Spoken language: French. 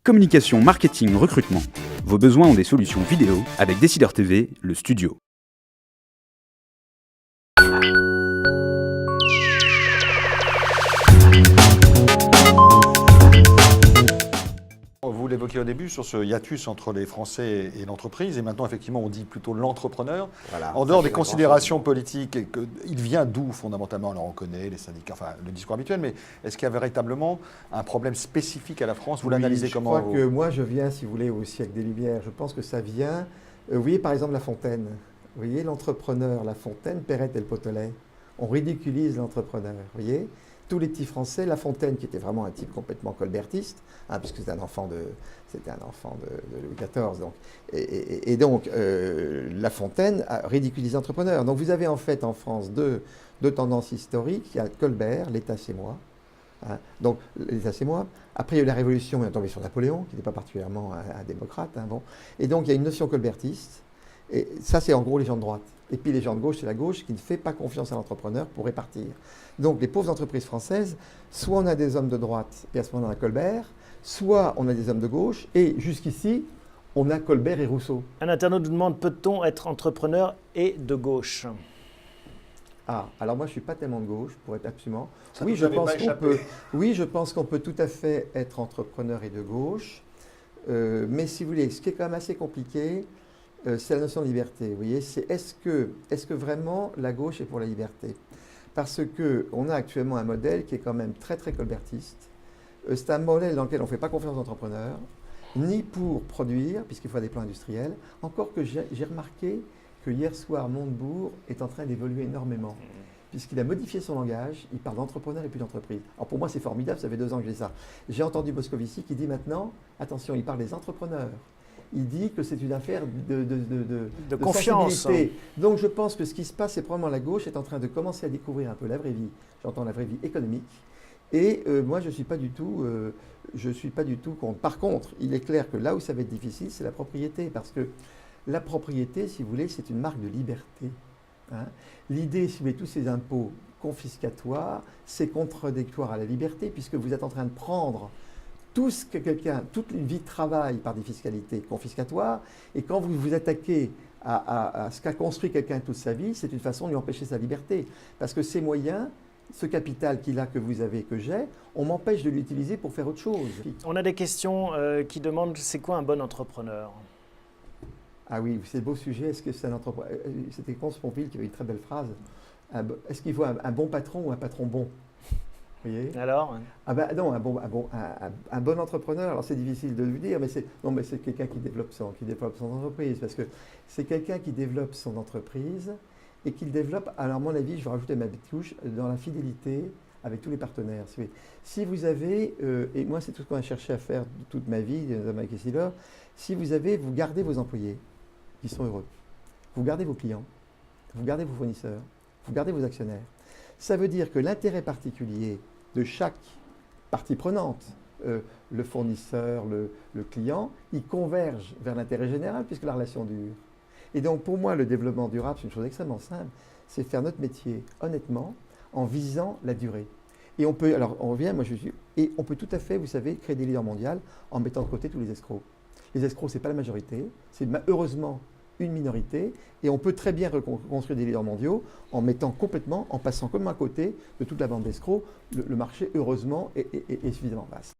Communication, marketing, recrutement. Vos besoins ont des solutions vidéo avec Décideur TV, le studio. Vous l'évoquiez au début sur ce hiatus entre les Français et l'entreprise, et maintenant effectivement on dit plutôt l'entrepreneur. Voilà, En dehors des considérations politiques, il vient d'où fondamentalement? Alors on connaît les syndicats, enfin le discours habituel, mais est-ce qu'il y a véritablement un problème spécifique à la France? Vous l'analysez comment? Je crois que moi je viens, si vous voulez, au siècle des Lumières. Je pense que ça vient, vous voyez par exemple La Fontaine. Vous voyez l'entrepreneur La Fontaine, Perrette et le Potelet. On ridiculise l'entrepreneur, vous voyez. Tous les petits Français, La Fontaine, qui était vraiment un type complètement colbertiste, puisque c'était un enfant de Louis XIV. Donc. Et donc, La Fontaine a ridiculisé l'entrepreneur. Donc, vous avez en fait en France deux tendances historiques. Il y a Colbert, l'État c'est moi. Donc, l'État c'est moi. Après, il y a eu la Révolution, on est tombé sur Napoléon, qui n'était pas particulièrement un démocrate. Bon. Et donc, il y a une notion colbertiste. Et ça, c'est en gros les gens de droite. Et puis les gens de gauche, c'est la gauche qui ne fait pas confiance à l'entrepreneur pour répartir. Donc les pauvres entreprises françaises, soit on a des hommes de droite, et à ce moment-là on a Colbert, soit on a des hommes de gauche, et jusqu'ici, on a Colbert et Rousseau. Un internaute nous demande, peut-on être entrepreneur et de gauche? Alors moi je ne suis pas tellement de gauche, pour être absolument... Oui, je pense qu'on peut tout à fait être entrepreneur et de gauche, mais si vous voulez, ce qui est quand même assez compliqué, c'est la notion de liberté. Vous voyez, c'est est-ce que vraiment la gauche est pour la liberté? Parce qu'on a actuellement un modèle qui est quand même très très colbertiste. C'est un modèle dans lequel on ne fait pas confiance aux entrepreneurs, ni pour produire, puisqu'il faut des plans industriels. Encore que j'ai remarqué que hier soir, Montebourg est en train d'évoluer énormément, puisqu'il a modifié son langage, il parle d'entrepreneur et plus d'entreprise. Alors pour moi c'est formidable, ça fait 2 ans que j'ai ça. J'ai entendu Moscovici qui dit maintenant, attention, il parle des entrepreneurs. Il dit que c'est une affaire de confiance. Donc je pense que ce qui se passe, c'est probablement la gauche est en train de commencer à découvrir un peu la vraie vie. J'entends la vraie vie économique. Et moi, je ne suis pas du tout contre. Par contre, il est clair que là où ça va être difficile, c'est la propriété. Parce que la propriété, si vous voulez, c'est une marque de liberté. L'idée, si vous voulez, tous ces impôts confiscatoires, c'est contradictoire à la liberté, puisque vous êtes en train de prendre toute une vie de travail par des fiscalités confiscatoires, et quand vous vous attaquez à ce qu'a construit quelqu'un toute sa vie, c'est une façon de lui empêcher sa liberté. Parce que ces moyens, ce capital qu'il a, que vous avez, que j'ai, on m'empêche de l'utiliser pour faire autre chose. On a des questions qui demandent, c'est quoi un bon entrepreneur? Ah oui, c'est le beau sujet. Est-ce que c'est un entrepreneur? C'était Consponville qui avait une très belle phrase. Est-ce qu'il faut un bon patron ou un patron bon? Vous voyez? Alors? Non, un bon entrepreneur, alors c'est difficile de le dire, mais c'est quelqu'un qui développe son entreprise, parce que c'est quelqu'un qui développe son entreprise et qui le développe, alors à mon avis, je vais rajouter ma petite touche, dans la fidélité avec tous les partenaires. Si vous avez, et moi c'est tout ce qu'on a cherché à faire toute ma vie, avec Essilor, si vous gardez vos employés qui sont heureux, vous gardez vos clients, vous gardez vos fournisseurs, vous gardez vos actionnaires, ça veut dire que l'intérêt particulier de chaque partie prenante, le fournisseur, le client, ils convergent vers l'intérêt général puisque la relation dure. Et donc pour moi, le développement durable, c'est une chose extrêmement simple, c'est faire notre métier honnêtement en visant la durée. Et on peut, alors on revient, et on peut tout à fait, vous savez, créer des leaders mondiaux en mettant de côté tous les escrocs. Les escrocs, ce n'est pas la majorité, c'est heureusement une minorité, et on peut très bien reconstruire des leaders mondiaux en passant complètement à côté de toute la bande d'escrocs. Le marché, heureusement, est suffisamment vaste.